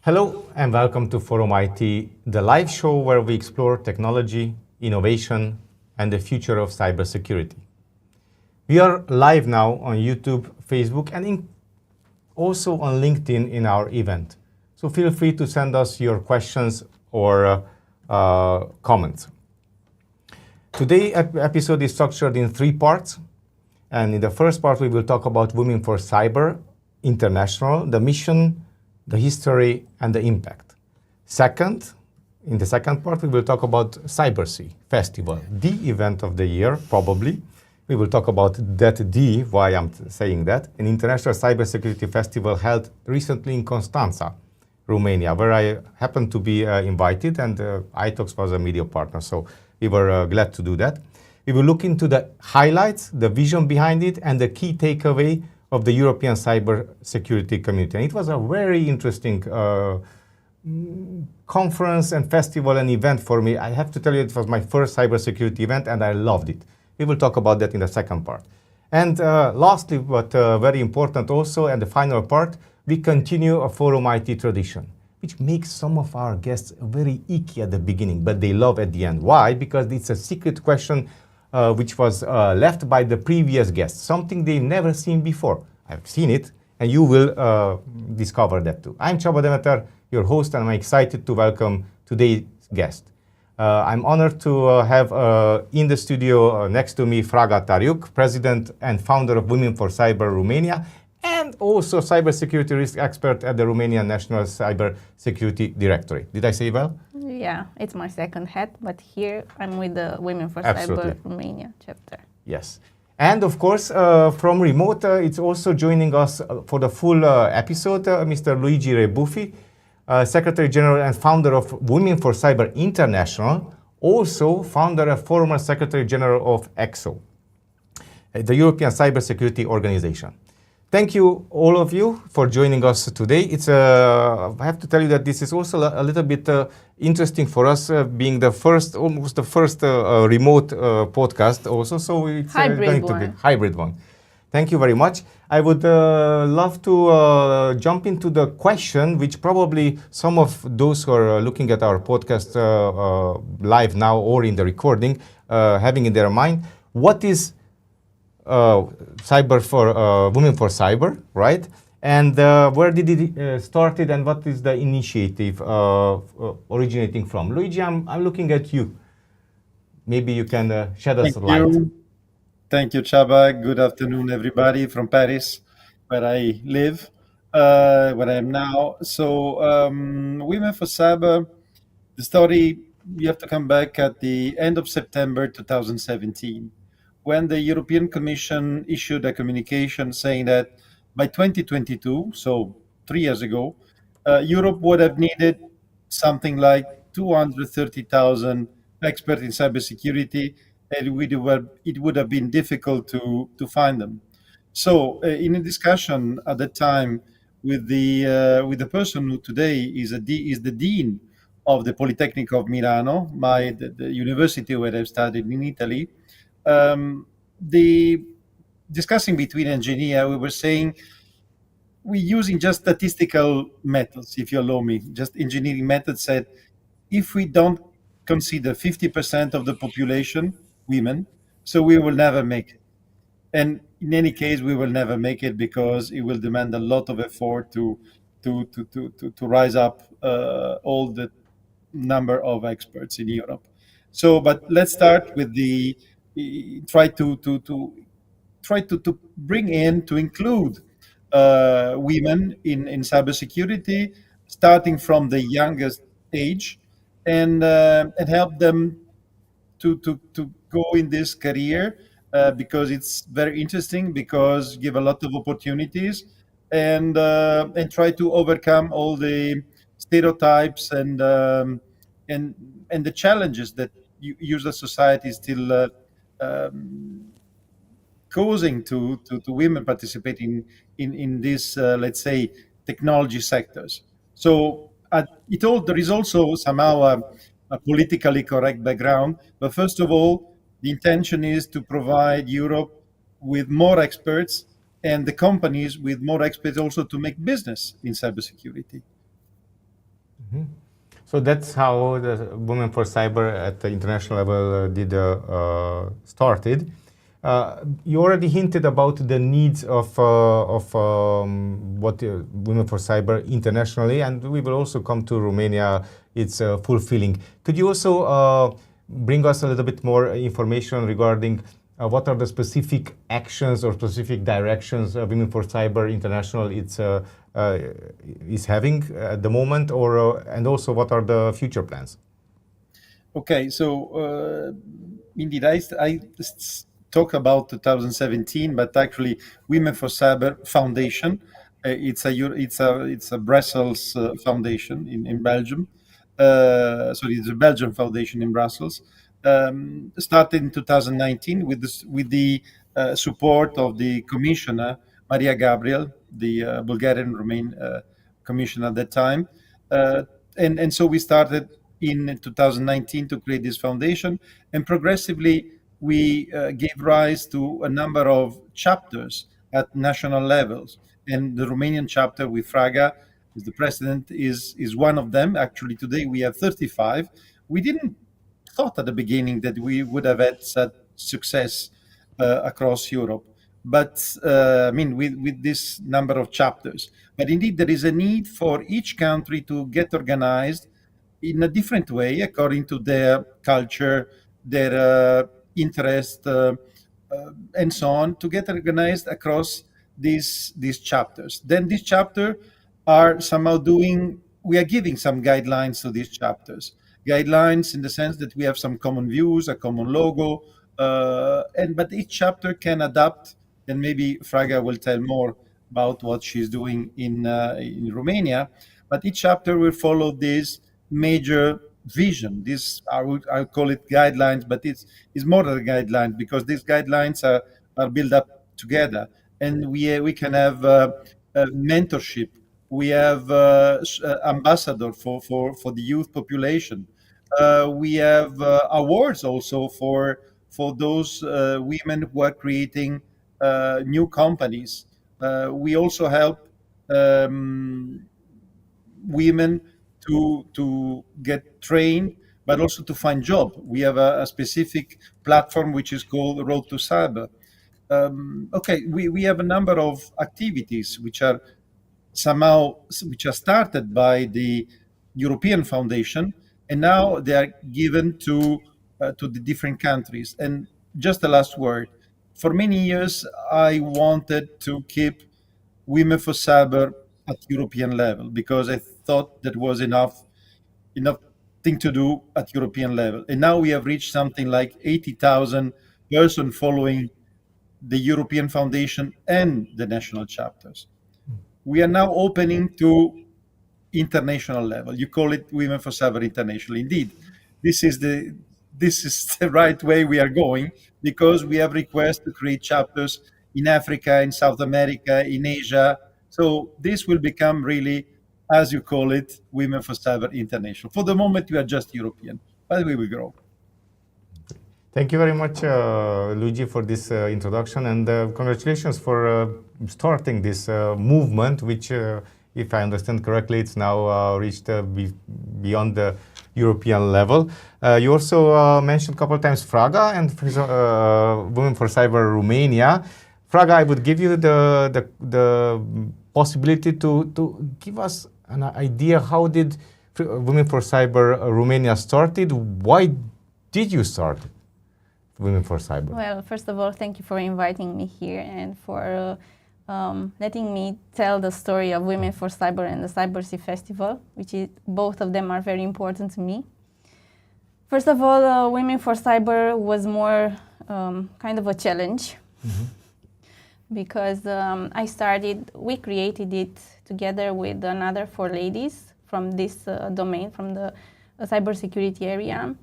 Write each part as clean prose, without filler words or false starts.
Hello and welcome to Forum IT, the live show where we explore technology, innovation, and the future of cybersecurity. We are live now on YouTube, Facebook, and also on LinkedIn in our event. So feel free to send us your questions or comments. Today's episode is structured in 3 parts. And in the first part, we will talk about Women for Cyber International, the mission, the history, and the impact. In the second part, we will talk about CyberSea Festival, the event of the year, probably. We will talk about why I'm saying that, an international cybersecurity festival held recently in Constanța, Romania, where I happened to be invited, and ITalks was a media partner, so we were glad to do that. We will look into the highlights, the vision behind it, and the key takeaway of the European cybersecurity community. And it was a very interesting conference and festival and event for me. I have to tell you, it was my first cybersecurity event, and I loved it. We will talk about that in the second part. And lastly, but very important also, and the final part, we continue a Forum IT tradition, which makes some of our guests very icky at the beginning, but they love at the end. Why? Because it's a secret question which was left by the previous guests, something they've never seen before. I've seen it, and you will discover that too. I'm Csaba Demeter, your host, and I'm excited to welcome today's guest. I'm honored to have in the studio next to me Fraga Tariuc, president and founder of Women for Cyber Romania, and also cybersecurity risk expert at the Romanian National Cybersecurity Directorate. Did I say well? Yeah, it's my second hat, but here I'm with the Women for Absolutely. Cyber Romania chapter. Yes. And of course, from remote, it's also joining us for the full episode, Mr. Luigi Rebuffi, Secretary General and founder of Women for Cyber International, also founder and former Secretary General of ECSO, the European Cybersecurity Organization. Thank you, all of you, for joining us today. I have to tell you that this is also a little bit interesting for us, being almost the first remote podcast also. So it's going to be a hybrid one. Thank you very much. I would love to jump into the question, which probably some of those who are looking at our podcast live now or in the recording, having in their mind, what is cyber for Women for Cyber, right? And where did it started, and what is the initiative originating from? Luigi, I'm looking at you. Maybe you can shed us light. Thank you, Csaba. Good afternoon, everybody from Paris, where I live, where I am now. So, Women for Cyber, the story, you have to come back at the end of September 2017, when the European Commission issued a communication saying that by 2022, so 3 years ago, Europe would have needed something like 230,000 experts in cybersecurity, and it would have been difficult to find them. So, in a discussion at the time with the person who today is the dean of the Polytechnic of Milano, the university where I've studied in Italy, the discussing between engineers, we were saying we're using just statistical methods, if you allow me, just engineering methods said, if we don't consider 50% of the population women, so we will never make it. And in any case, we will never make it because it will demand a lot of effort to rise up all the number of experts in Europe. So, but let's start with try to bring in, to include women in cybersecurity, starting from the youngest age, and help them to go in this career because it's very interesting, because give a lot of opportunities, and try to overcome all the stereotypes and the challenges that user society is still causing to women participating in this, let's say, technology sectors. So there is also somehow a politically correct background, but first of all, the intention is to provide Europe with more experts and the companies with more experts also to make business in cybersecurity. So that's how the Women for Cyber at the international level started. You already hinted about the needs of what Women for Cyber internationally, and we will also come to Romania. It's fulfilling. Could you also bring us a little bit more information regarding what are the specific actions or specific directions Women for Cyber International is having at the moment, or and also what are the future plans? Okay, so indeed, I talk about 2017, but actually, Women for Cyber Foundation. It's a Brussels foundation in Belgium. Sorry, it's a Belgian foundation in Brussels. Started in 2019 with the support of the commissioner Maria Gabriel, the Bulgarian Romanian commissioner at that time, and so we started in 2019 to create this foundation, and progressively we gave rise to a number of chapters at national levels. And the Romanian chapter with Fraga, as the president, is one of them. Actually, today we have 35. We didn't thought at the beginning that we would have had such success across Europe, but I mean, with this number of chapters. But indeed, there is a need for each country to get organized in a different way according to their culture, their interest, and so on, to get organized across these chapters. Then these chapters are somehow we are giving some guidelines to these chapters. Guidelines in the sense that we have some common views, a common logo, but each chapter can adapt, and maybe Fraga will tell more about what she's doing in Romania. But each chapter will follow this major vision. This I call it guidelines, but it's more than guidelines, because these guidelines are built up together, and we can have mentorship. We have ambassador for the youth population. We have awards also for those women who are creating new companies. We also help women to get trained, but also to find job. We have a specific platform which is called Road to Cyber. Okay, we have a number of activities which are started by the European Foundation, and now they are given to the different countries. And just the last word: for many years, I wanted to keep Women for Cyber at European level, because I thought that was enough thing to do at European level. And now we have reached something like 80,000 persons following the European Foundation and the national chapters. We are now opening to international level. You call it Women for Cyber International. Indeed, this is the right way we are going, because we have requests to create chapters in Africa, in South America, in Asia. So this will become really, as you call it, Women for Cyber International. For the moment, we are just European, but we will grow. Thank you very much, Luigi, for this introduction, and congratulations for starting this movement, which, if I understand correctly, it's now reached beyond the European level. You also mentioned a couple of times Fraga and Women for Cyber Romania. Fraga, I would give you the possibility to give us an idea, how did Women for Cyber Romania started? Why did you start Women for Cyber? Well, first of all, thank you for inviting me here and for letting me tell the story of Women for Cyber and the CyberSea Festival, which is, both of them are very important to me. First of all, Women for Cyber was more kind of a challenge, because we created it together with another 4 ladies from this domain, from the cybersecurity area.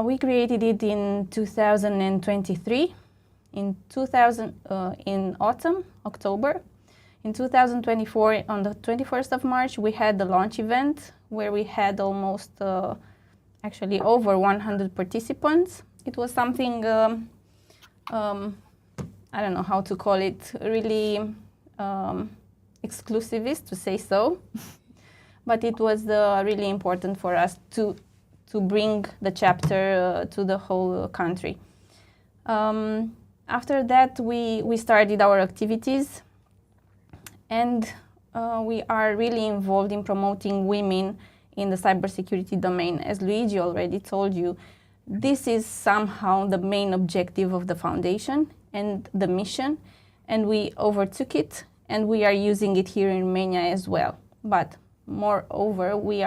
We created it in 2023, in autumn, October. In 2024, on the 21st of March, we had the launch event where we had almost, actually over 100 participants. It was something, I don't know how to call it, really exclusivist, to say so. but it was really important for us to bring the chapter to the whole country. After that, we started our activities, and we are really involved in promoting women in the cybersecurity domain. As Luigi already told you, this is somehow the main objective of the foundation and the mission, and we overtook it, and we are using it here in Romania as well. But moreover, we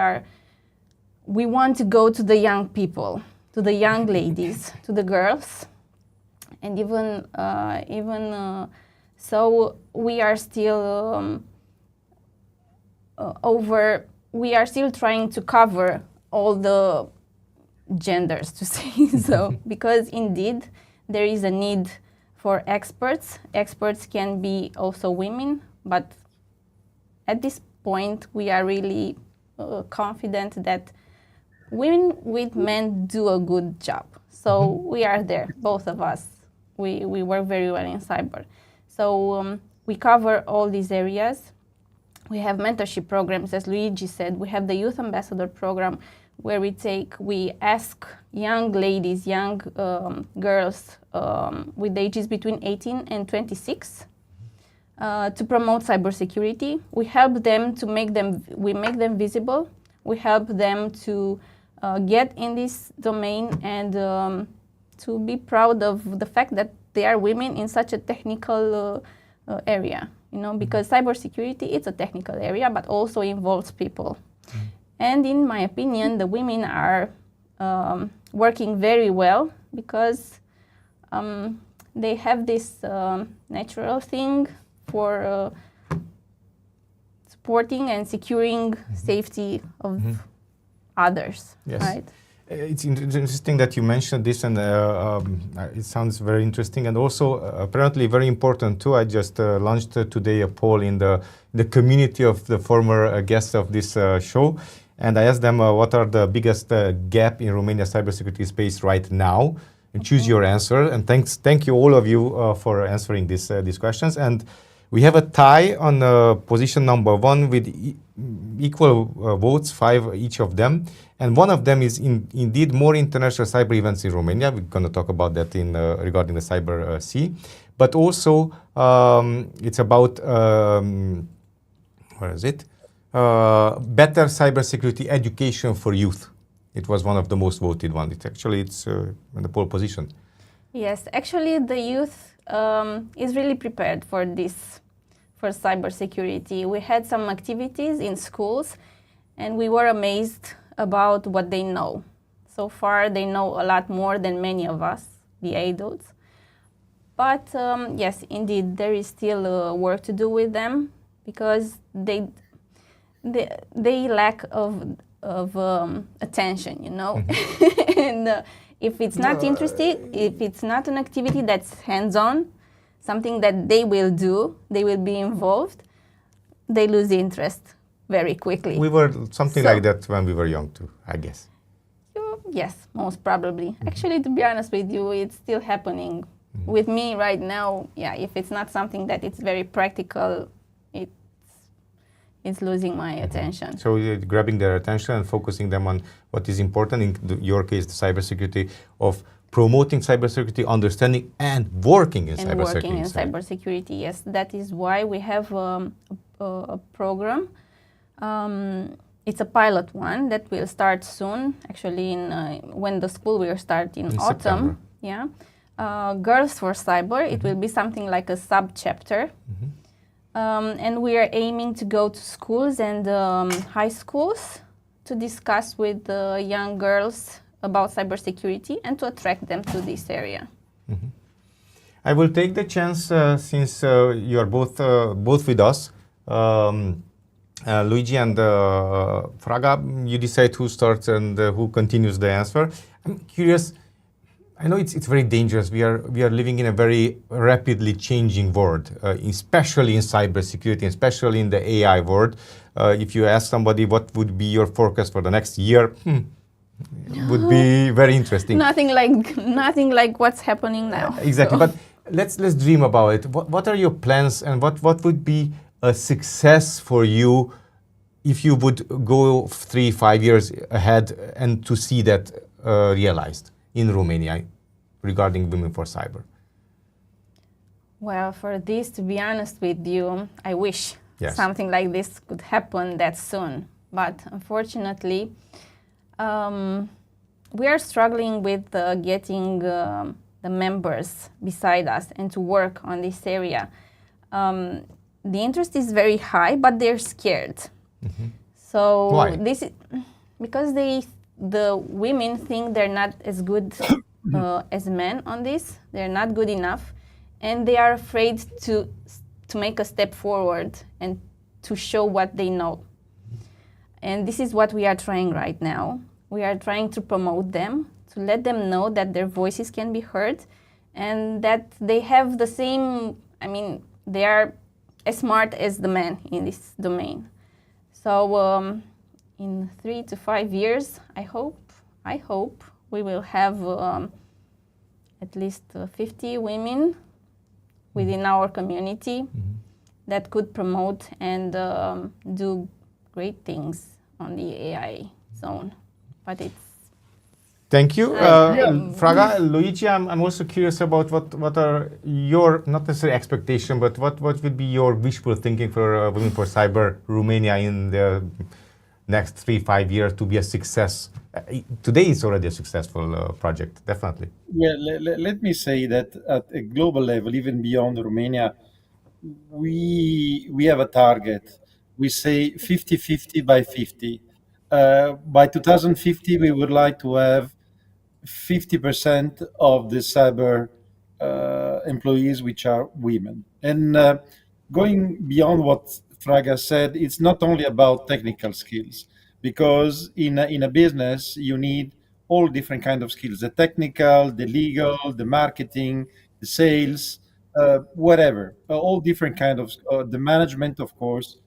want to go to the young people, to the young ladies, to the girls, and even so, we are still we are still trying to cover all the genders, to say so, because indeed there is a need for experts. Experts can be also women, but at this point we are really confident that women with men do a good job. So we are there, both of us. We work very well in cyber. So we cover all these areas. We have mentorship programs, as Luigi said. We have the Youth Ambassador program, where we ask young ladies, young girls with ages between 18 and 26 to promote cybersecurity. We help them we make them visible. We help them to get in this domain and to be proud of the fact that they are women in such a technical area. Because cybersecurity, it's a technical area, but also involves people. And in my opinion, the women are working very well because they have this natural thing for supporting and securing safety of others. Yes. Right? It's interesting that you mentioned this, and it sounds very interesting, and also apparently very important too. I just launched today a poll in the community of the former guests of this show, and I asked them what are the biggest gap in Romania cybersecurity space right now, and choose your answer. And thank you all of you for answering these questions. And we have a tie on position number 1 with equal votes, 5 each of them. And one of them is indeed more international cyber events in Romania. We're going to talk about that regarding the CyberSea. But also, it's about, where is it? Better cybersecurity education for youth. It was one of the most voted ones. It's in the pole position. Yes, actually the youth is really prepared for cybersecurity. We had some activities in schools, and we were amazed about what they know. So far, they know a lot more than many of us, the adults. But yes, indeed, there is still work to do with them because they lack of attention, and if it's not interesting, if it's not an activity that's hands-on, something that they will do, they will be involved, they lose interest very quickly. We were something like that when we were young too, I guess. Yes, most probably. Actually, to be honest with you, it's still happening. With me right now, if it's not something that it's very practical, it's losing my attention. So you're grabbing their attention and focusing them on what is important, in your case, the cybersecurity, of promoting cybersecurity, understanding, and working in cybersecurity. Working in cybersecurity, yes. That is why we have a program. It's a pilot one that will start soon, actually when the school will start in autumn. September. Yeah. Girls for Cyber, it will be something like a sub-chapter. And we are aiming to go to schools and high schools to discuss with young girls about cybersecurity and to attract them to this area. I will take the chance, since you are both with us, Luigi and Fraga, you decide who starts and who continues the answer. I'm curious. I know it's very dangerous. We are living in a very rapidly changing world, especially in cybersecurity, especially in the AI world. If you ask somebody what would be your forecast for the next year, would be very interesting. Nothing like what's happening now. Exactly. So. But let's dream about it. What are your plans, and what would be a success for you if you would go 3-5 years ahead and to see that realized in Romania regarding Women for Cyber? Well, for this, to be honest with you, I wish Yes. something like this could happen that soon. But unfortunately, we are struggling with getting the members beside us and to work on this area. The interest is very high, but they're scared. So Why? this is because the women think they're not as good as men on this. They're not good enough, and they are afraid to make a step forward and to show what they know. And this is what we are trying right now. We are trying to promote them, to let them know that their voices can be heard and that they have the same, they are as smart as the men in this domain. So in 3 to 5 years, I hope we will have at least 50 women within our community that could promote and do great things on the AI zone. But it's... Thank you. Fraga, Luigi, I'm also curious about what are your, not necessarily expectation, but what would be your wishful thinking for Women for Cyber Romania in the next 3-5 years to be a success? Today it's already a successful project, definitely. Yeah, let me say that at a global level, even beyond Romania, we have a target. We say 50-50 by 50. By 2050, we would like to have 50% of the cyber employees which are women. And going beyond what Fraga said, it's not only about technical skills, because in a business you need all different kind of skills: the technical, the legal, the marketing, the sales, whatever, all different kind of the management, of course.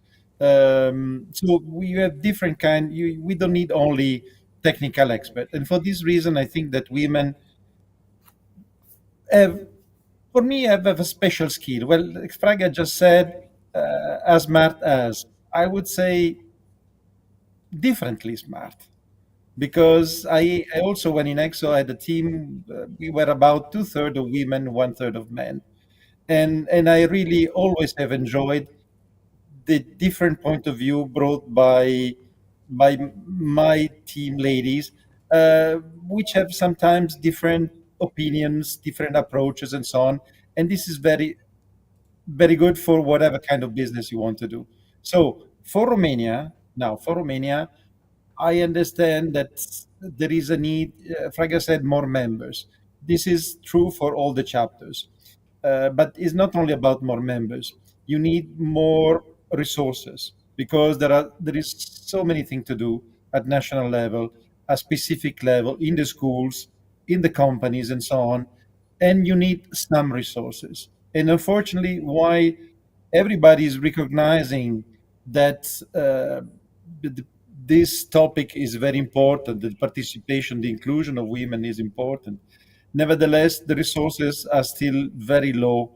So we have different kind. We don't need only technical expert, and for this reason, I think that women have, for me, have a special skill. Well, Fraga just said, as smart as, I would say, differently smart. Because I also, when in ECSO, I had a team, we were about 2/3 of women, 1/3 of men. And I really always have enjoyed the different point of view brought by my team ladies, which have sometimes different opinions, different approaches, and so on. And this is very, very good for whatever kind of business you want to do. So for Romania, I understand that there is a need, Fraga said, more members. This is true for all the chapters. But it's not only about more members. You need more resources, because there is so many things to do at national level, at specific level, in the schools, in the companies, and so on. And you need some resources. And unfortunately, why everybody is recognizing that this topic is very important, the participation, the inclusion of women is important. Nevertheless, the resources are still very low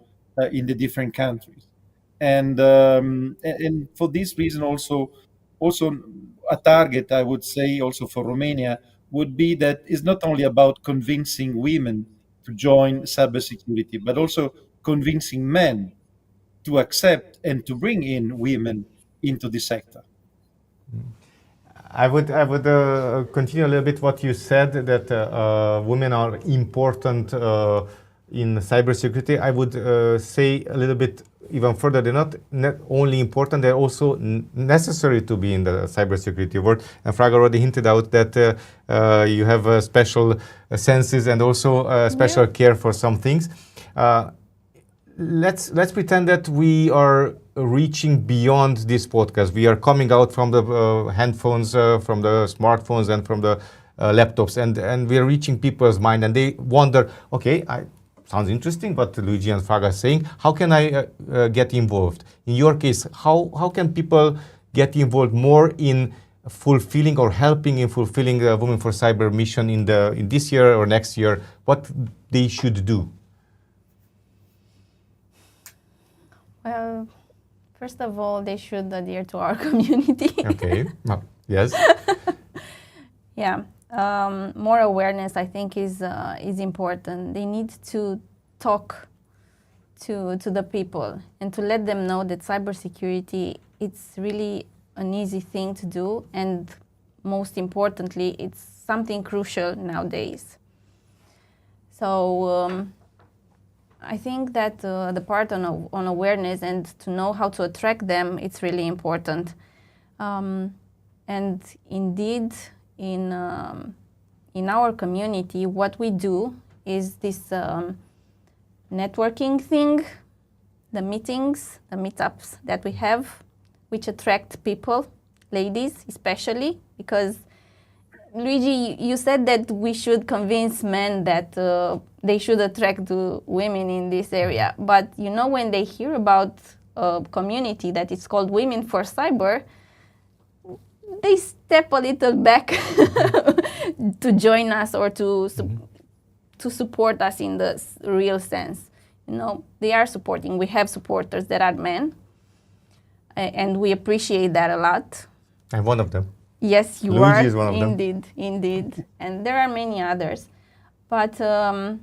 in the different countries, and for this reason, also a target, I would say, also for Romania, would be that it's not only about convincing women to join cybersecurity, but also convincing men to accept and to bring in women into the sector. I would continue a little bit what you said, that women are important in cybersecurity. I would say a little bit even further. They're not only important; they're also necessary to be in the cybersecurity world. And Fraga already hinted out that you have special senses and also special care for some things. Let's pretend that we are reaching beyond this podcast. We are coming out from the handphones, from the smartphones, and from the laptops, and we are reaching people's mind, and they wonder, okay, sounds interesting what Luigi and Fraga are saying. How can I get involved? In your case, how can people get involved more in fulfilling or helping in fulfilling the Women for Cyber mission in this year or next year? What they should do? Well, First of all, they should adhere to our community. Okay. Yes. Yeah. More awareness, I think, is important. They need to talk to the people and to let them know that cybersecurity, it's really an easy thing to do, and most importantly, it's something crucial nowadays. So I think that the part on awareness and to know how to attract them, it's really important. And indeed, in our community, what we do is this networking thing, the meetings, the meetups that we have, which attract people, ladies especially, because Luigi, you said that we should convince men that they should attract women in this area. But you know, when they hear about a community that is called Women for Cyber, they step a little back to join us or to support us in the real sense. You know, they are supporting. We have supporters that are men, and we appreciate that a lot. I'm one of them. Yes, you Luigi are. is one of them. Indeed. And there are many others. But the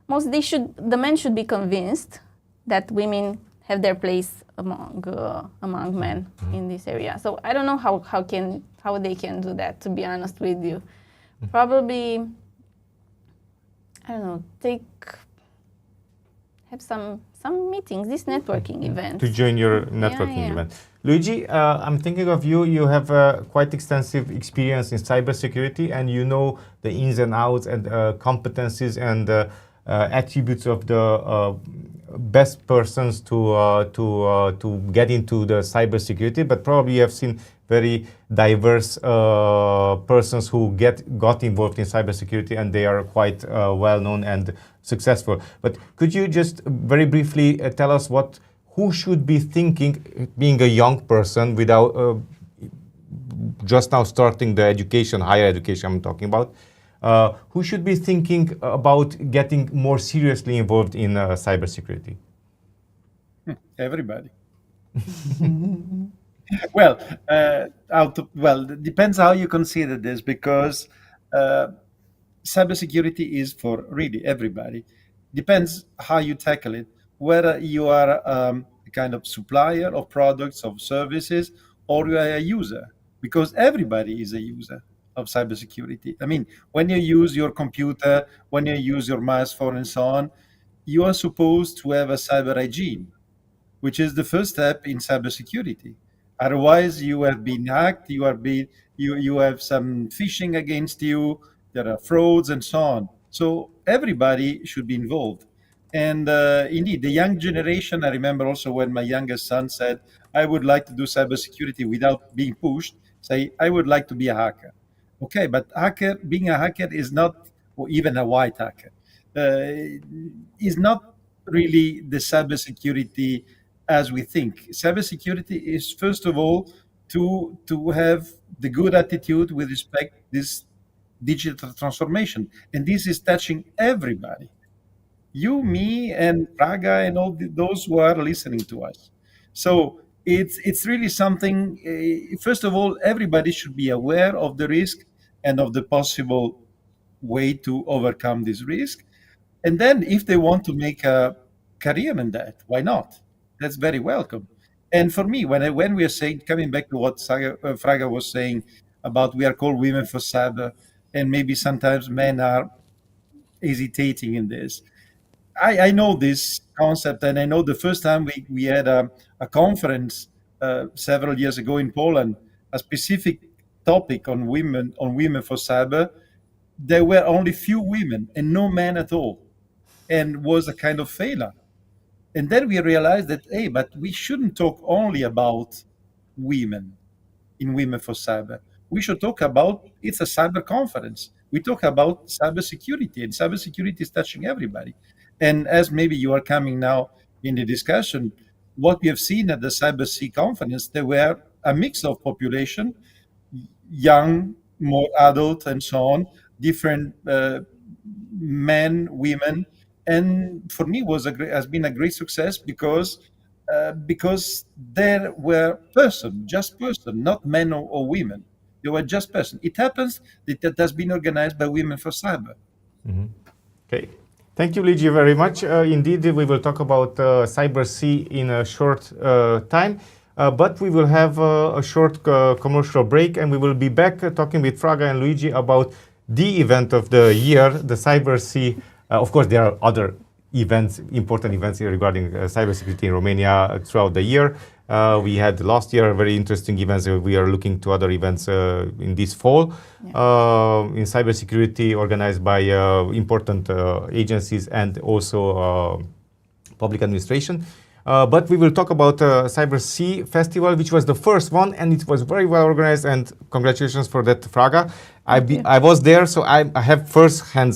men should be convinced that women have their place among men in this area. So I don't know how they can do that, to be honest with you. Probably, I don't know, have some meetings, this networking event. To join your networking event. Luigi, I'm thinking of you. You have quite extensive experience in cybersecurity, and you know the ins and outs and competencies and attributes of the best persons to get into the cybersecurity. But probably you have seen very diverse persons who got involved in cybersecurity, and they are quite well known and successful. But could you just very briefly tell us who should be thinking, being a young person without just now starting the education, higher education I'm talking about, who should be thinking about getting more seriously involved in cybersecurity? Everybody. Well, it depends how you consider this, because cybersecurity is for really everybody. Depends how you tackle it, whether you are a kind of supplier of products, of services, or you are a user, because everybody is a user of cybersecurity. I mean, when you use your computer, when you use your mouse phone and so on, you are supposed to have a cyber hygiene, which is the first step in cybersecurity. Otherwise, you have been hacked, you have some phishing against you, there are frauds and so on. So everybody should be involved. And indeed, the young generation, I remember also when my youngest son said, I would like to do cybersecurity without being pushed, say, I would like to be a hacker. Okay, but being a hacker is not, or even a white hacker, is not really the cybersecurity as we think. Cybersecurity is, first of all, to have the good attitude with respect to this digital transformation. And this is touching everybody. You, me, and Fraga, and all those who are listening to us. So it's really something, first of all, everybody should be aware of the risk and of the possible way to overcome this risk. And then if they want to make a career in that, why not? That's very welcome. And for me, when we are saying, coming back to what Fraga was saying about we are called Women for Cyber, and maybe sometimes men are hesitating in this. I know this concept, and I know the first time we had a conference several years ago in Poland, a specific topic on women for cyber. There were only few women and no men at all, and was a kind of failure. And then we realized that, hey, but we shouldn't talk only about women in Women for Cyber. We should talk about, it's a cyber conference. We talk about cybersecurity, and cybersecurity is touching everybody. And as maybe you are coming now in the discussion, what we have seen at the CyberSea conference, there were a mix of population, young, more adult, and so on, different men, women, and for me has been a great success, because because there were just person, not men or women. They were just person. It happens that it has been organized by Women for Cyber. Okay. Thank you, Luigi, very much. Indeed, we will talk about CyberSea in a short time, but we will have a short commercial break, and we will be back talking with Fraga and Luigi about the event of the year, the CyberSea. Of course, there are other events, important events regarding cybersecurity in Romania throughout the year. We had last year very interesting events. We are looking to other events in this fall in cybersecurity organized by important agencies and also public administration. But we will talk about CyberSea Festival, which was the first one, and it was very well organized, and congratulations for that, Fraga. I was there, so I have first-hand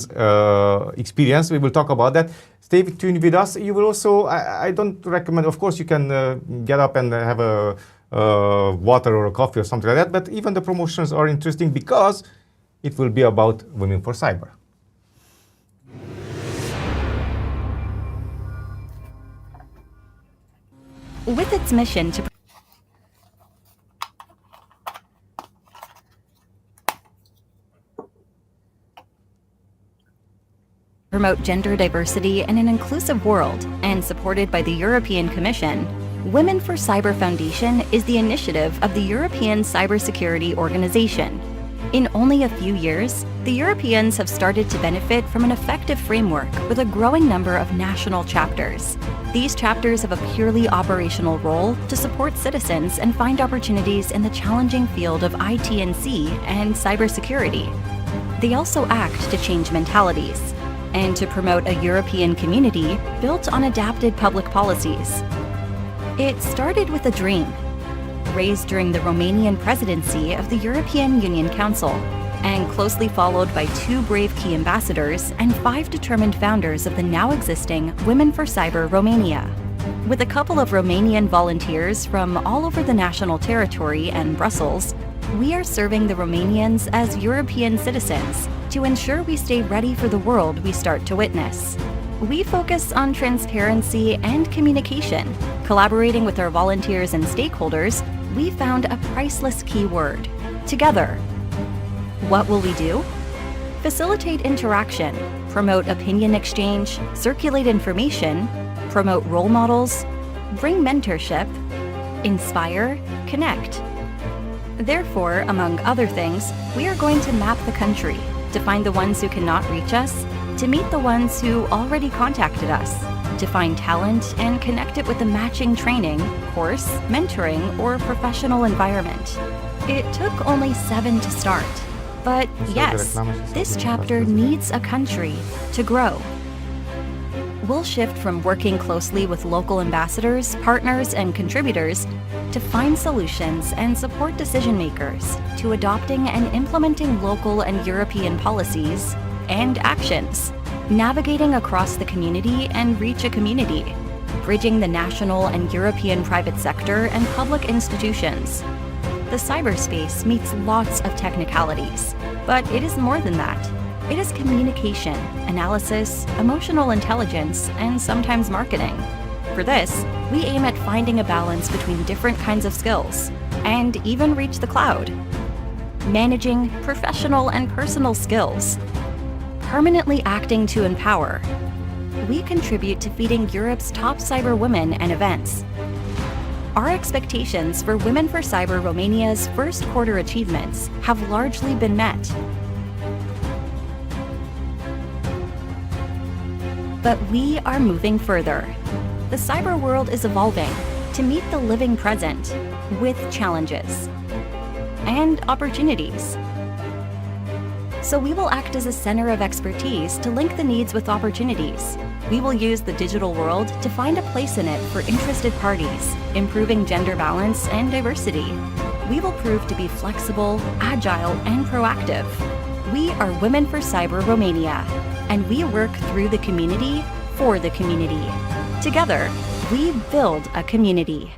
experience. We will talk about that. Stay tuned with us. You will also, I don't recommend, of course, you can get up and have a water or a coffee or something like that, but even the promotions are interesting because it will be about Women for Cyber. With its mission to promote gender diversity in an inclusive world and supported by the European Commission, Women for Cyber Foundation is the initiative of the European Cybersecurity Organization. In only a few years, the Europeans have started to benefit from an effective framework with a growing number of national chapters. These chapters have a purely operational role to support citizens and find opportunities in the challenging field of IT&C and cybersecurity. They also act to change mentalities and to promote a European community built on adapted public policies. It started with a dream, raised during the Romanian presidency of the European Union Council, and closely followed by 2 brave key ambassadors and 5 determined founders of the now existing Women for Cyber Romania. With a couple of Romanian volunteers from all over the national territory and Brussels, we are serving the Romanians as European citizens to ensure we stay ready for the world we start to witness. We focus on transparency and communication. Collaborating with our volunteers and stakeholders, we found a priceless key word: together. What will we do? Facilitate interaction, promote opinion exchange, circulate information, promote role models, bring mentorship, inspire, connect. Therefore, among other things, we are going to map the country to find the ones who cannot reach us, to meet the ones who already contacted us, to find talent and connect it with a matching training, course, mentoring, or professional environment. It took only 7 to start. But yes, this chapter needs a country to grow. We'll shift from working closely with local ambassadors, partners, and contributors to find solutions and support decision makers, to adopting and implementing local and European policies and actions, navigating across the community and reach a community, bridging the national and European private sector and public institutions. The cyberspace meets lots of technicalities, but it is more than that. It is communication, analysis, emotional intelligence, and sometimes marketing. For this, we aim at finding a balance between different kinds of skills, and even reach the cloud. Managing professional and personal skills. Permanently acting to empower. We contribute to feeding Europe's top cyber women and events. Our expectations for Women for Cyber Romania's first quarter achievements have largely been met. But we are moving further. The cyber world is evolving to meet the living present with challenges and opportunities. So we will act as a center of expertise to link the needs with opportunities. We will use the digital world to find a place in it for interested parties, improving gender balance and diversity. We will prove to be flexible, agile, and proactive. We are Women for Cyber Romania, and we work through the community for the community. Together, we build a community.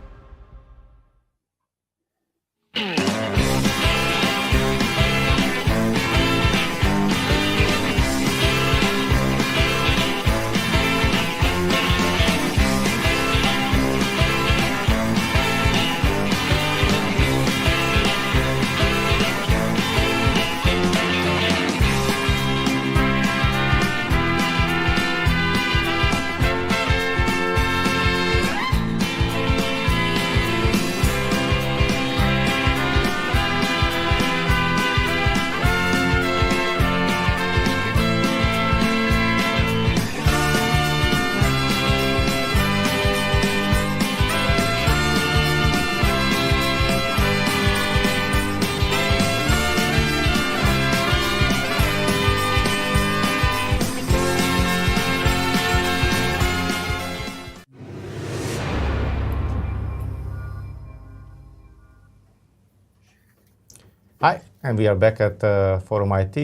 Hi, and we are back at Forum IT,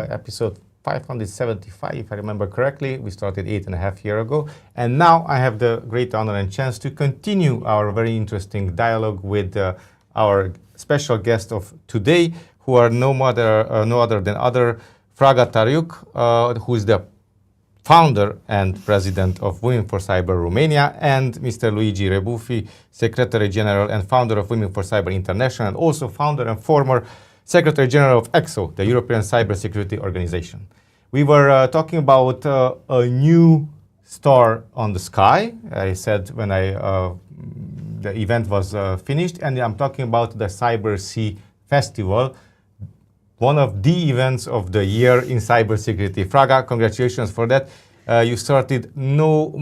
episode 575, if I remember correctly. We started 8.5 years ago. And now I have the great honor and chance to continue our very interesting dialogue with our special guest of today, who are no other than Fraga Tariuc, who is the founder and president of Women for Cyber Romania, and Mr. Luigi Rebuffi, Secretary General and founder of Women for Cyber International, and also founder and former Secretary General of ECSO, the European Cybersecurity Organization. We were talking about a new star on the sky, I said when the event was finished, and I'm talking about the CyberSea Festival, one of the events of the year in cybersecurity. Fraga, congratulations for that. You started no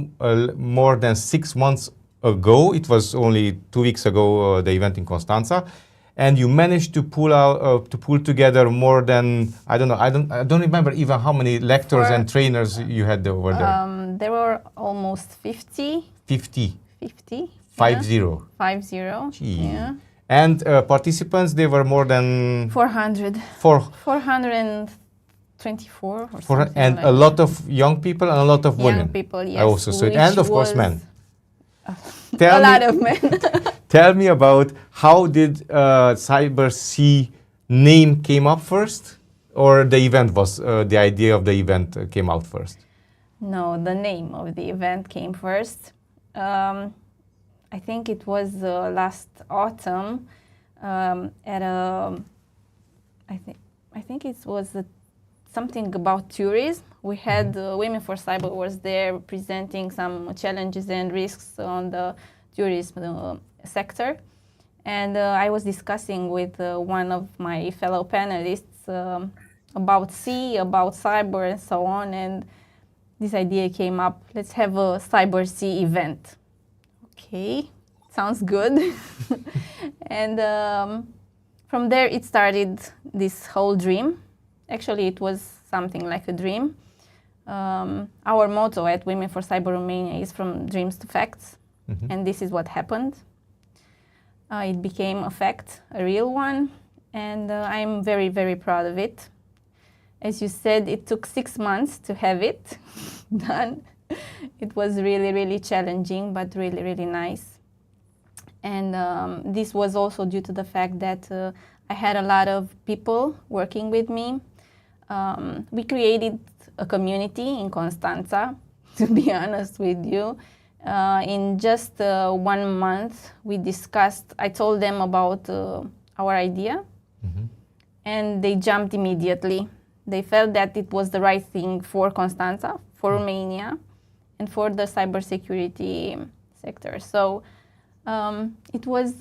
more than 6 months ago. It was only 2 weeks ago, the event in Constanța, and you managed to pull together more than I don't remember even how many lectors and trainers you had over there. There were almost 50. 50. 50. 50. 50. Yeah. And participants, they were more than 400. 424 or something. And like a lot of young people and a lot of women. Young people, yes. I also saw it. And of course men. A lot of men. Tell me about how did CyberSea name came up first, or the event was, the idea of the event came out first? No, the name of the event came first. I think it was last autumn at a, I think it was something about tourism. We had Women for Cyber was there presenting some challenges and risks on the tourism sector. And I was discussing with one of my fellow panelists about sea, about cyber and so on. And this idea came up, let's have a CyberSea event. Okay, sounds good. And from there it started this whole dream. Actually, it was something like a dream. Our motto at Women for Cyber Romania is from dreams to facts. And this is what happened. It became a fact, a real one. And I'm very, very proud of it. As you said, it took 6 months to have it done. It was really, really challenging, but really, really nice. And this was also due to the fact that I had a lot of people working with me. We created a community in Constanța, to be honest with you. In just 1 month, we discussed, I told them about our idea, and they jumped immediately. They felt that it was the right thing for Constanța, for Romania, and for the cybersecurity sector. So it was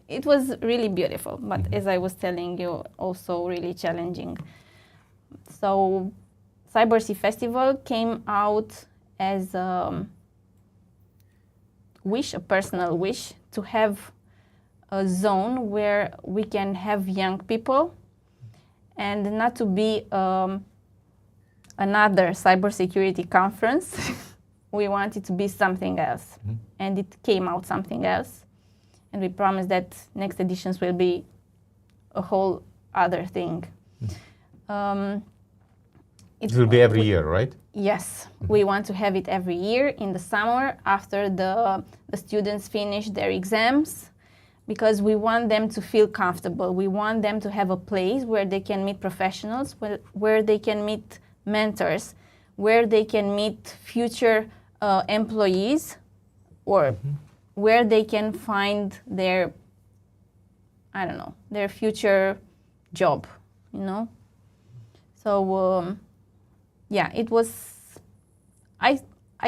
it was really beautiful, but as I was telling you, also really challenging. So CyberSea Festival came out as a wish, a personal wish, to have a zone where we can have young people and not to be another cybersecurity conference. We wanted to be something else. And it came out something else. And we promised that next editions will be a whole other thing. It will be every year, right? Yes. We want to have it every year in the summer after the students finish their exams, because we want them to feel comfortable. We want them to have a place where they can meet professionals, where they can meet mentors, where they can meet future employees, or where they can find their, I don't know, their future job, you know? So, yeah, it was, I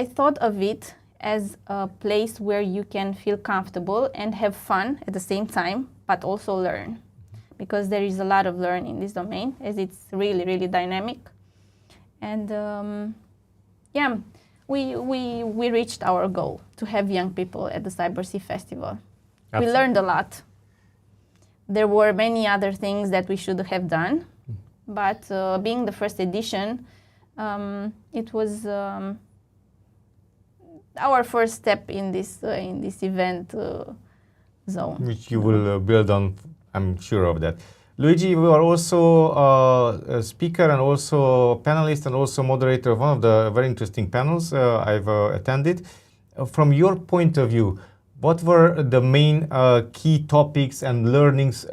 thought of it as a place where you can feel comfortable and have fun at the same time, but also learn. Because there is a lot of learning in this domain, as it's really, really dynamic. And yeah, we reached our goal to have young people at the CyberSea Festival. Absolutely. We learned a lot. There were many other things that we should have done, but being the first edition, it was our first step in this event zone. Which you will build on I'm sure of that. Luigi, you are also a speaker and also a panelist and also moderator of one of the very interesting panels I've attended. From your point of view, what were the main key topics and learnings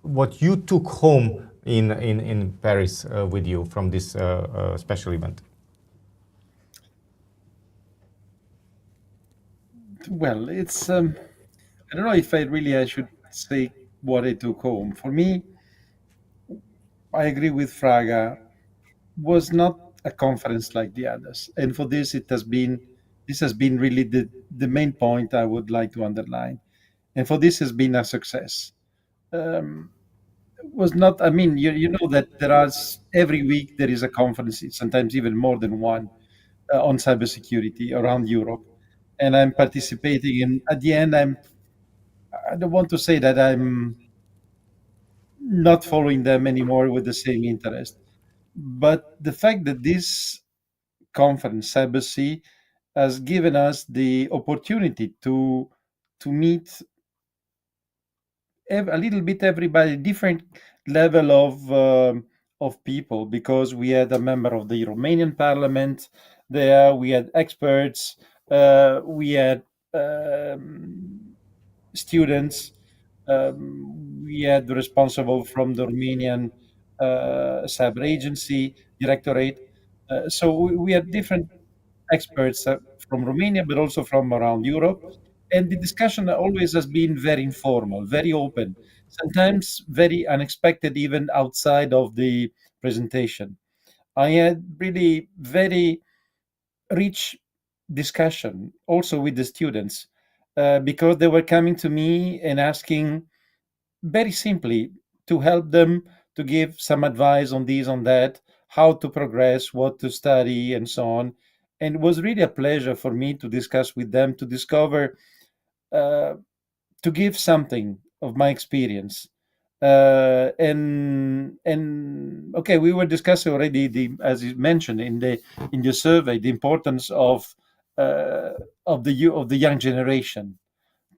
what you took home in Paris with you from this special event? Well, it's I don't know if I should say what I took home. For me, I agree with Fraga. Was not a conference like the others, and for this this has been really the main point I would like to underline, and for this has been a success. Um, was not. I mean, you know that every week there is a conference, sometimes even more than one, on cybersecurity around Europe, and I'm participating. And at the end, I don't want to say that I'm not following them anymore with the same interest, but the fact that this conference, CyberSea, has given us the opportunity to meet a little bit everybody, different level of people, because we had a member of the Romanian parliament there, we had experts, we had students, we had the responsible from the Romanian cyber agency directorate. So we had different experts from Romania, but also from around Europe. And the discussion always has been very informal, very open, sometimes very unexpected, even outside of the presentation. I had really very rich discussion also with the students, because they were coming to me and asking very simply to help them, to give some advice on this, on that, how to progress, what to study, and so on. And it was really a pleasure for me to discuss with them, to discover, uh, to give something of my experience. And okay, we were discussing already as you mentioned in your survey, the importance of the young generation,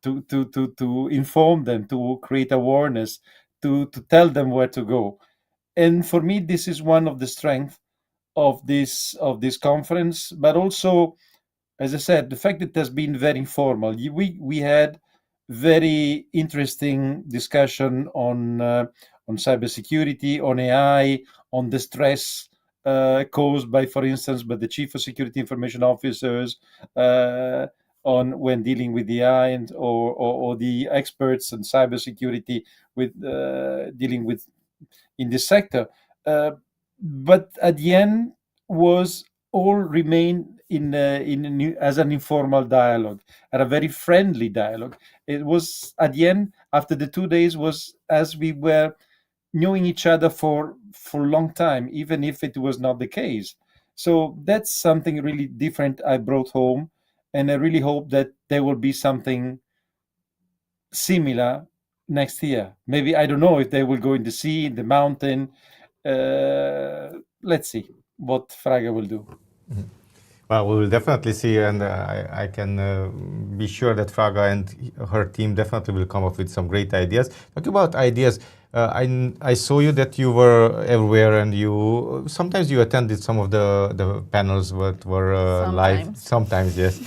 to inform them, to create awareness, to tell them where to go. And for me, this is one of the strengths of this conference. But also, as I said, the fact that it has been very informal. We had very interesting discussion on cybersecurity, on AI, on the stress caused by, for instance, by the chief of security information officers, on when dealing with the AI, or the experts in cybersecurity with dealing with in this sector. But at the end, was all remain as an informal dialogue, and a very friendly dialogue. It was at the end, after the 2 days, was as we were knowing each other for a long time, even if it was not the case. So that's something really different I brought home, and I really hope that there will be something similar next year. Maybe, I don't know if they will go in the sea, in the mountain. Let's see what Fraga will do. Well, we will definitely see, and I can be sure that Fraga and her team definitely will come up with some great ideas. Talking about ideas, I saw you that you were everywhere, and sometimes you attended some of the panels that were live. Sometimes, yes.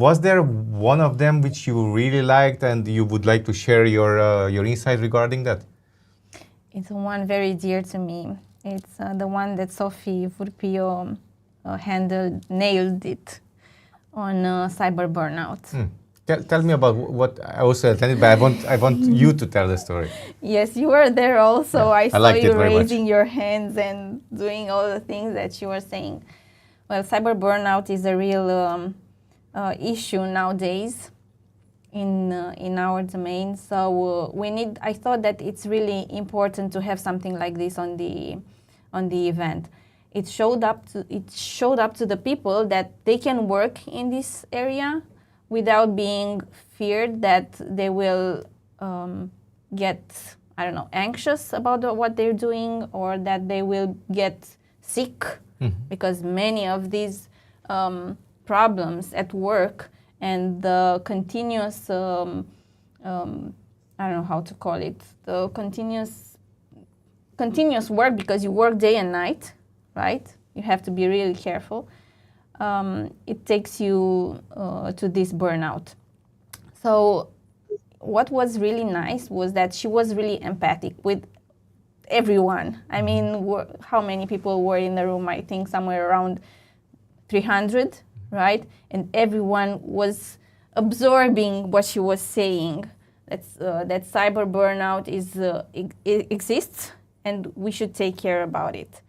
Was there one of them which you really liked, and you would like to share your insight regarding that? It's one very dear to me. It's the one that Sophie Furpio nailed it on cyber burnout. Tell me about what I also attended, but I want you to tell the story. Yes, you were there also. Yeah, I saw you raising much. your hands and doing all the things that you were saying. Well, cyber burnout is a real issue nowadays in our domain. So I thought that it's really important to have something like this on the event. It showed up to the people that they can work in this area without being feared that they will get, I don't know, anxious about what they're doing, or that they will get sick, because many of these problems at work and the continuous, I I don't know how to call it, the continuous work, because you work day and night, right? You have to be really careful. It takes you to this burnout. So what was really nice was that she was really empathic with everyone. I mean, how many people were in the room? I think somewhere around 300, right? And everyone was absorbing what she was saying. That cyber burnout exists, and we should take care about it.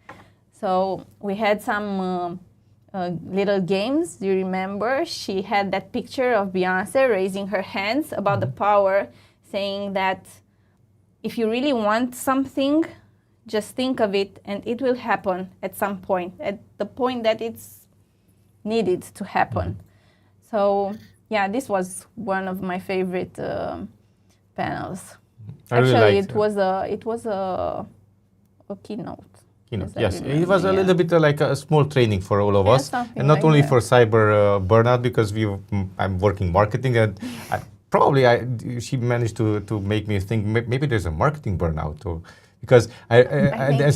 So we had some little games. Do you remember? She had that picture of Beyonce raising her hands about the power, saying that if you really want something, just think of it and it will happen at some point, at the point that it's needed to happen. So yeah, this was one of my favorite panels. Actually, it was a keynote. Yes, it was a little bit like a small training for all of us, and not like only that. for cyber burnout, because I'm working marketing, and she managed to make me think maybe there's a marketing burnout, or because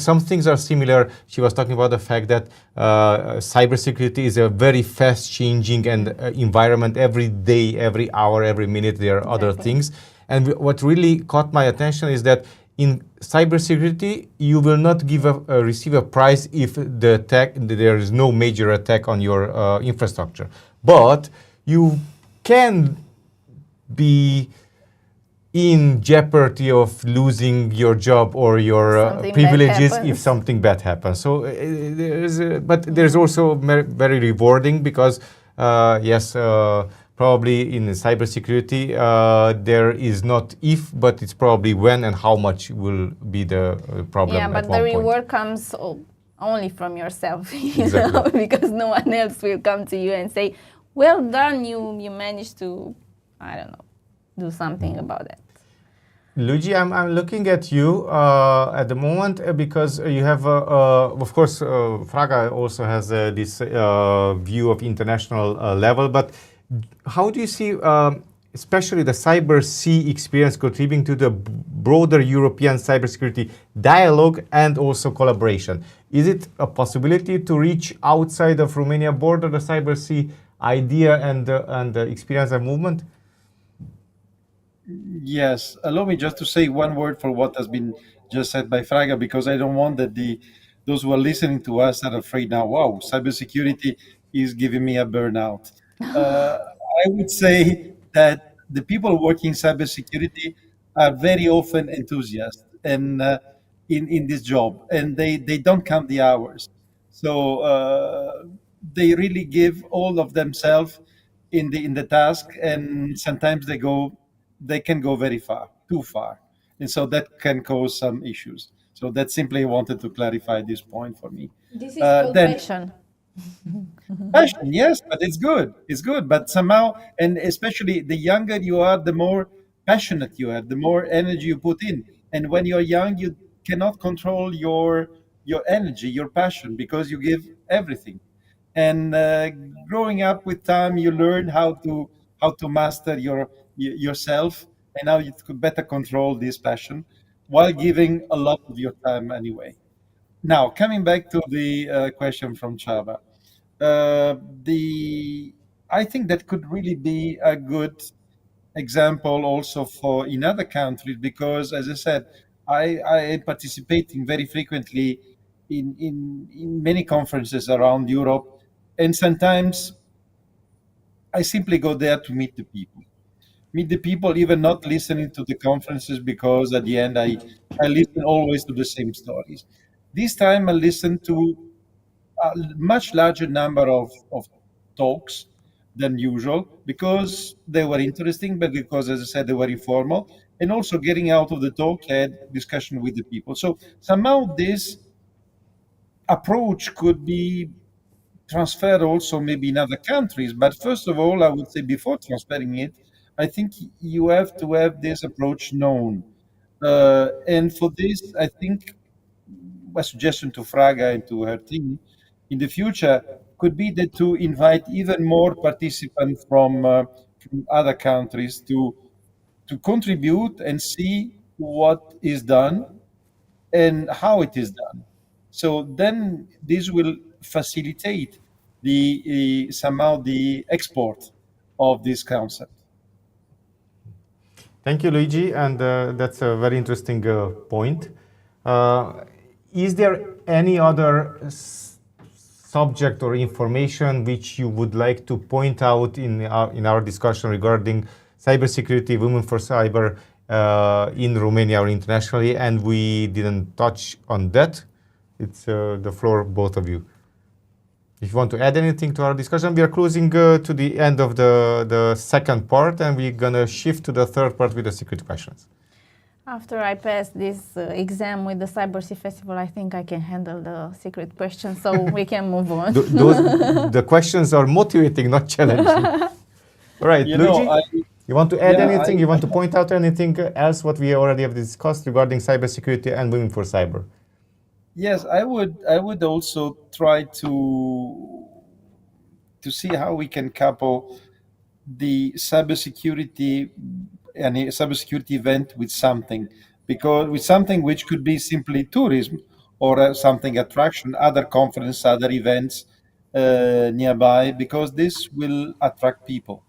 some things are similar. She was talking about the fact that cybersecurity is a very fast-changing and environment. Every day, every hour, every minute, there are other things. And what really caught my attention is that in cybersecurity, you will not receive a prize if there is no major attack on your infrastructure. But you can be in jeopardy of losing your job or your privileges if something bad happens. So there's also very rewarding, because probably in cybersecurity, there is not if, but it's probably when and how much will be the problem. Yeah, but the reward comes only from yourself, you know, because no one else will come to you and say, well done, you managed to, I don't know, do something about that. Luigi, I'm looking at you at the moment because you have, of course, Fraga also has this view of international level, but how do you see, especially the CyberSea experience contributing to the broader European cybersecurity dialogue and also collaboration? Is it a possibility to reach outside of Romania border the CyberSea idea and the experience and movement? Yes, allow me just to say one word for what has been just said by Fraga, because I don't want that those who are listening to us are afraid now. Wow, cybersecurity is giving me a burnout. I would say that the people working in cybersecurity are very often enthusiasts and in this job, and they don't count the hours. So they really give all of themselves in the task, and sometimes they can go very far, too far, and so that can cause some issues. So that simply wanted to clarify this point for me. This is called passion. Passion, yes, but it's good. It's good, but somehow, and especially the younger you are, the more passionate you are, the more energy you put in. And when you're young, you cannot control your energy, your passion, because you give everything. And growing up with time, you learn how to master yourself, and how you could better control this passion while giving a lot of your time anyway. Now, coming back to the question from Csaba, the I think that could really be a good example also for in other countries, because, as I said, I am participating very frequently in many conferences around Europe, and sometimes I simply go there to meet the people. Meet the people, even not listening to the conferences, because at the end I listen always to the same stories. This time I listened to a much larger number of talks than usual, because they were interesting, but because, as I said, they were informal, and also getting out of the talk had discussion with the people. So somehow this approach could be transferred also maybe in other countries. But first of all, I would say, before transferring it, I think you have to have this approach known. And for this, I think a suggestion to Fraga and to her team in the future could be that to invite even more participants from other countries to to contribute and see what is done and how it is done. So then this will facilitate somehow the export of this concept. Thank you, Luigi, and that's a very interesting point. Is there any other subject or information which you would like to point out in our discussion regarding cybersecurity, women for cyber in Romania or internationally, and we didn't touch on that? It's the floor, both of you. If you want to add anything to our discussion, we are closing to the end of the second part, and we're going to shift to the third part with the security questions. After I pass this exam with the CyberSea Festival, I think I can handle the secret questions, so we can move on. The questions are motivating, not challenging. All right, Luigi, you want to add anything? You want to point out anything else what we already have discussed regarding cybersecurity and women for cyber? Yes, I would also try to see how we can couple the cybersecurity and a cybersecurity event with something, because with something which could be simply tourism or something attraction, other conference, other events nearby, because this will attract people.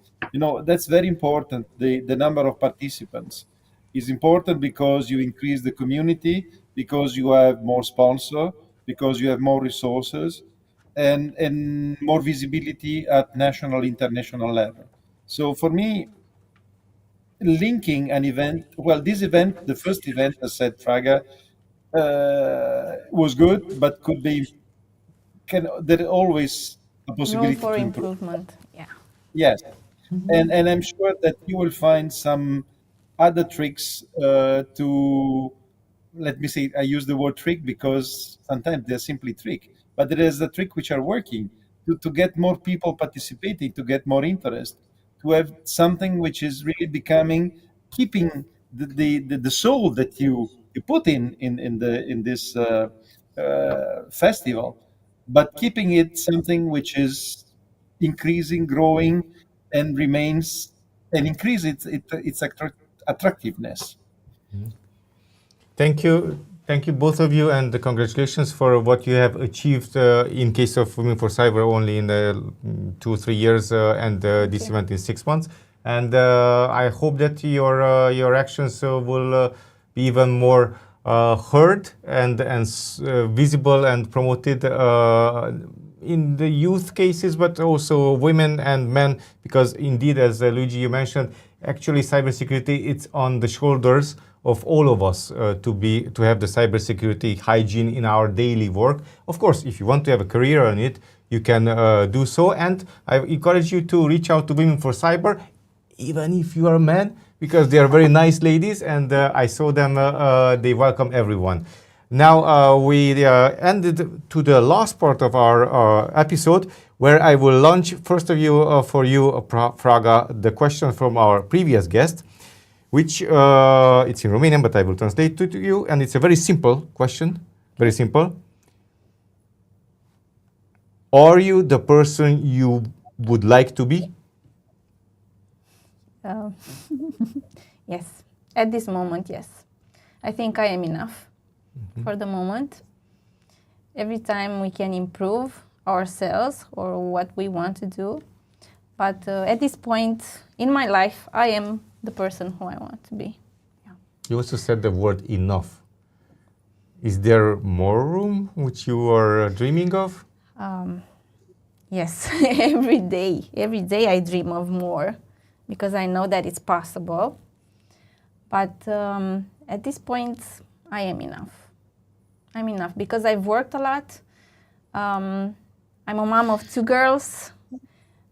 That's very important. The number of participants is important because you increase the community, because you have more sponsor, because you have more resources, and more visibility at national, international level. So for me, linking an event, this event, the first event, as said Fraga, was good, but there is always a possibility Room for to improve. improvement. Yeah. Yes, and I'm sure that you will find some other tricks to, let me say, I use the word trick because sometimes they're simply trick, but there is a trick which are working to get more people participating, to get more interest, to have something which is really becoming, keeping the soul that you put in this festival, but keeping it something which is increasing, growing, and remains, and increase its attractiveness. Thank you, both of you, and congratulations for what you have achieved in case of Women for Cyber only in 2-3 years, and this event in 6 months. And I hope that your actions will be even more heard and visible and promoted in the youth cases, but also women and men, because indeed, as Luigi, you mentioned, actually cybersecurity, it's on the shoulders of all of us to have the cybersecurity hygiene in our daily work. Of course, if you want to have a career on it, you can do so. And I encourage you to reach out to Women for Cyber, even if you are a man, because they are very nice ladies, and I saw them, they welcome everyone. Now we ended to the last part of our episode, where I will launch first of you for you, Fraga, the question from our previous guest, which it's in Romanian, but I will translate to you, and it's a very simple question, very simple. Are you the person you would like to be? Yes, at this moment, yes. I think I am enough for the moment. Every time we can improve ourselves or what we want to do. But at this point in my life, I am the person who I want to be. Yeah. You also said the word enough. Is there more room which you are dreaming of? Yes, every day I dream of more, because I know that it's possible. But at this point, I am enough. I'm enough because I've worked a lot. I'm a mom of 2 girls.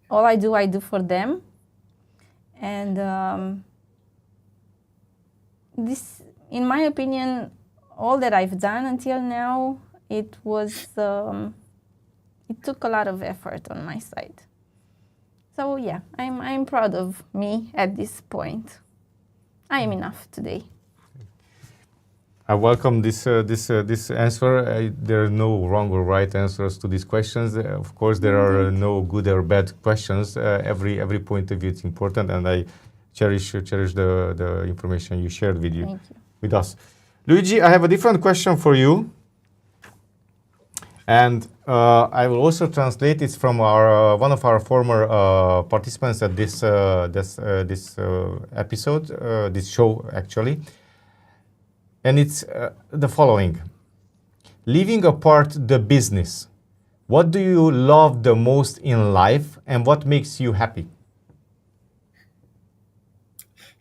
All I do for them. And this, in my opinion, all that I've done until now, it took a lot of effort on my side. So yeah, I'm proud of me at this point. I am enough today. I welcome this answer. There are no wrong or right answers to these questions. Of course, there are no good or bad questions. Every point of view is important, and I cherish the information you shared Thank you. with us. Luigi, I have a different question for you. And I will also translate it from our one of our former participants at this episode, this show actually. And it's the following: leaving apart the business, what do you love the most in life, and what makes you happy?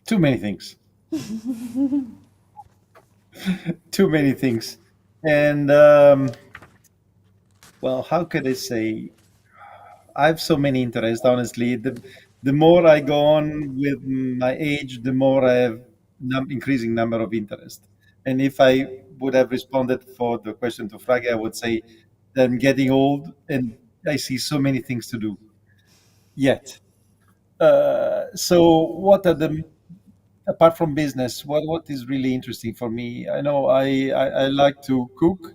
Too many things. Too many things. And well, how could I say? I have so many interests, honestly. The more I go on with my age, the more I have increasing number of interests. And if I would have responded for the question to Fraga, I would say that I'm getting old and I see so many things to do yet. So what are the, apart from business, what is really interesting for me? I know I like to cook.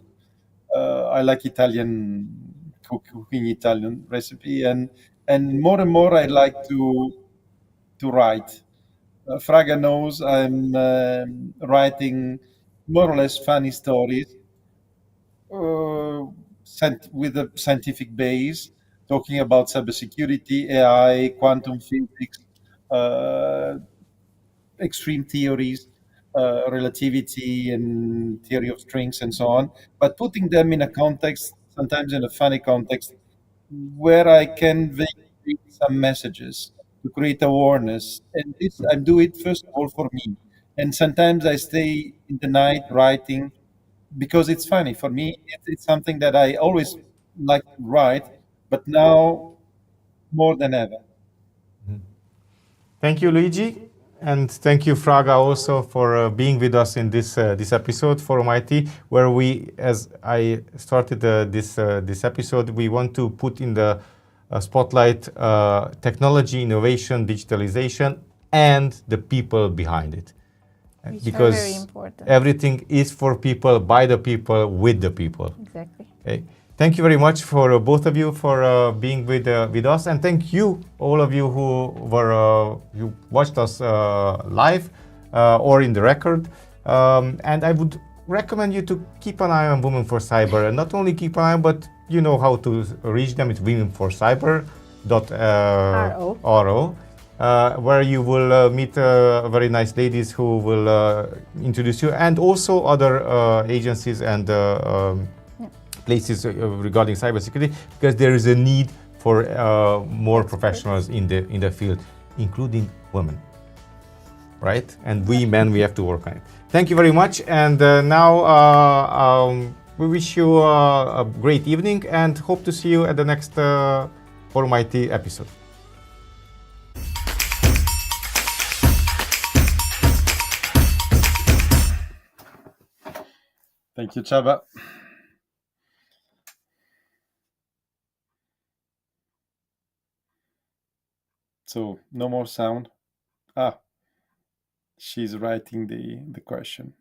I like cooking Italian recipe, and more I like to write. Fraga knows I'm writing more or less funny stories uh, with a scientific base, talking about cybersecurity, AI, quantum physics, uh, extreme theories, relativity and theory of strings and so on, but putting them in a context, sometimes in a funny context, where I can vehiculate some messages to create awareness. And this, I do it first of all for me. And sometimes I stay in the night writing because it's funny. For me, it's something that I always like to write, but now more than ever. Thank you, Luigi, and thank you, Fraga, also for being with us in this episode for IT, where we, as I started this episode, we want to put in the spotlight technology, innovation, digitalization, and the people behind it. Which Because are very important. everything is for people, by the people, with the people. Exactly. Okay. Thank you very much for both of you for being with us, and thank you all of you who you watched us live or in the record. And I would recommend you to keep an eye on Women for Cyber, and not only keep an eye, but you know how to reach them. It's womenforcyber.ro. Where you will meet very nice ladies who will introduce you, and also other agencies and places regarding cybersecurity, because there is a need for more professionals in the field, including women, right? And we men, we have to work on it. Thank you very much, and now we wish you a great evening, and hope to see you at the next Forum IT episode. Thank you, Csaba. So no more sound. She's writing the question.